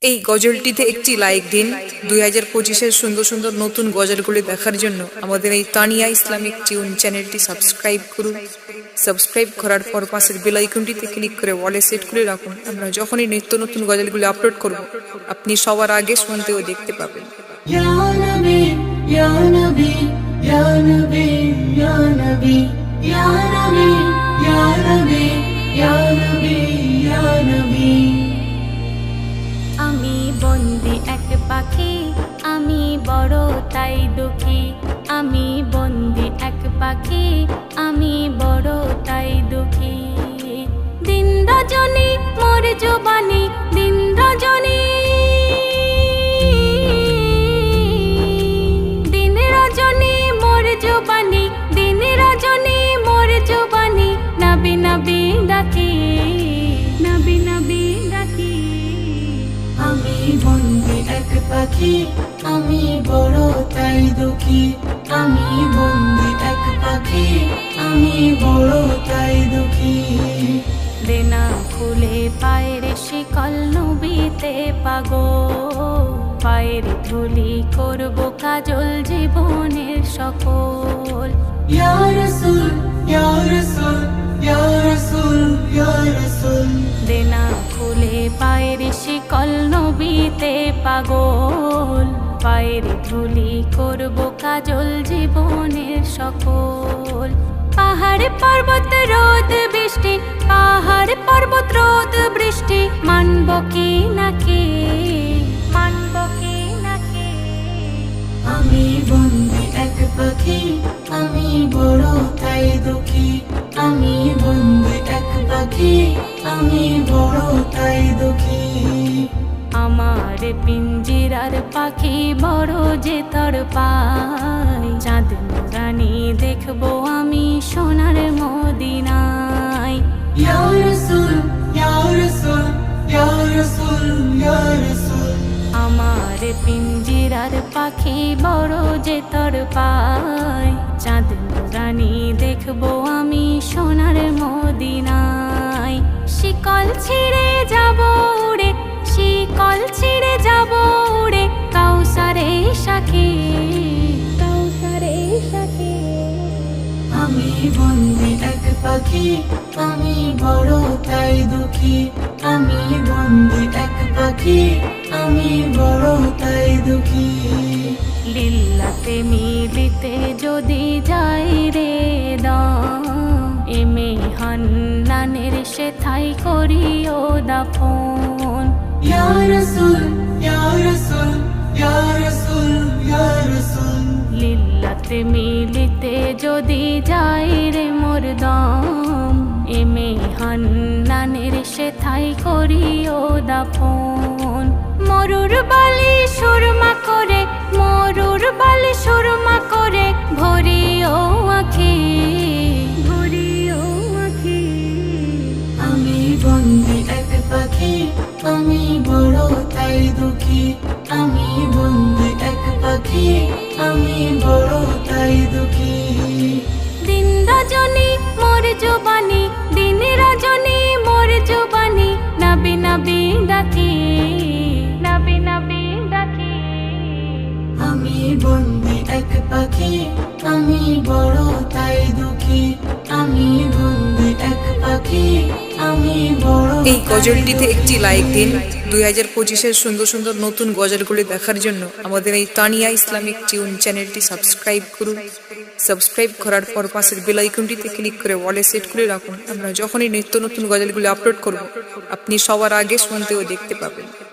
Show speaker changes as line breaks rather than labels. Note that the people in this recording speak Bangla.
এই গজলটিতে একটি লাইক দিন। 2025-এর সুন্দর সুন্দর নতুন গজলগুলি দেখার জন্য আমাদের এই তানিয়া ইসলামিক টিউন চ্যানেলটি সাবস্ক্রাইব করুন। সাবস্ক্রাইব করার পর পাশের বেল আইকনটিতে ক্লিক করে ওয়ালে সেট করে রাখুন। আমরা যখনই নিত্য নতুন গজলগুলি আপলোড করব আপনি সবার আগে শুনতে ও দেখতে পাবেন।
ইয়া নবী ইয়া নবী ইয়া নবী ইয়া নবী ইয়া নবী ইয়া নবী ইয়া নবী ইয়া নবী।
আমি বন্দি এক পাখি, আমি বড় তাই দুঃখী। আমি বন্দি এক পাখি, আমি বড় তাই দুঃখী। দিন রজনী মোর জবানি, দিন রজনী, দিন রজনী মোর জবানি, দিন রজনী মোর জবানি। নবী নবী ডাকি, নবী নবী ডাকি।
আমি বন্দি এক পাখি, আমি বড় তাই দুঃখী। আমি বন্দি এক পাখি, আমি বড় তাই দুঃখী।
দেনা খুলে পায়ের শিকল নবীতে পাগল, পায়ের ধুলি করব কাজল জীবনের সকল।
ইয়া রাসূল ইয়া রাসূল ইয়া রাসূল ইয়া রাসূল।
দেনা খুলে পায়ের শিকল নবীতে পাগল, পায়ের ধুলি করব কাজল জীবনের সকল। পাহাড় পর্বত রোদ বৃষ্টি, পাহাড় পর্বত রোদ বৃষ্টি। মানব কি নাকি, মানব কি নাকি।
আমি বন্দি এক পাখি, আমি বড় তাই দুঃখী। আমি বন্দি এক পাখি, আমি বড় তাই দুঃখী।
আমার পিঞ্জিরার পাখি বড় যে তর পাই। চাঁদ রানী দেখবো আমি সোনার মদিনায়।
ইয়া রাসূল ইয়া রাসূল ইয়া রাসূল ইয়া রাসূল।
আমার পিঞ্জিরার পাখি বড় যে তর পাই। চাঁদ রানী দেখবো আমি সোনার মদিনায়। শিকল ছিঁড়ে যাব উড়ে, শিকল ছিঁড়ে যাব উড়ে। কাউসারে সাথী, কাউসারে সাথী।
আমি বন্দি এক পাখি, আমি বড় তাই দুঃখী। আমি বন্দি এক পাখি, আমি বড় তাই দুঃখী।
লিল্লাতে মিলিতে যদি যাই রে দম, এমে হান্নানের সেথাই করিও দাফন।
ইয়া রাসূল ইয়া রাসূল ইয়া রাসূল ইয়া রাসূল।
লিল্লাতে মিলিতে যদি যাই রে মোর দম, এমে হান্নানের সেথাই করিও দাফন। মরুর বালি সুরমা করে, মরুর বালি সুরমা করে। ভরিও আখি, ভরিও আখি।
আমি বন্দি এক পাখি, আমি বড় তাই দুঃখী। আমি বন্দি এক পাখি, আমি বড় তাই দুঃখী।
দিন রজনী মোর জবানি, দিন রজনী মোর জবানি। নবী নবী ডাকি, নবী নবী ডাকি।
আমি বন্দি এক পাখি, আমি বড় তাই দুঃখী। আমি বন্দি এক পাখি, আমি বড়।
এই গজলটিতে একটি লাইক দিন। 2025-এর সুন্দর সুন্দর নতুন গজলগুলি দেখার জন্য আমাদের এই তানিয়া ইসলামিক টিউন চ্যানেলটি সাবস্ক্রাইব করুন। সাবস্ক্রাইব করার পর পাশের বেল আইকনটিতে ক্লিক করে ওয়ালে সেট করে রাখুন। আমরা যখনই নিত্য নতুন গজলগুলি আপলোড করব আপনি সবার আগে শুনতে ও দেখতে পাবেন।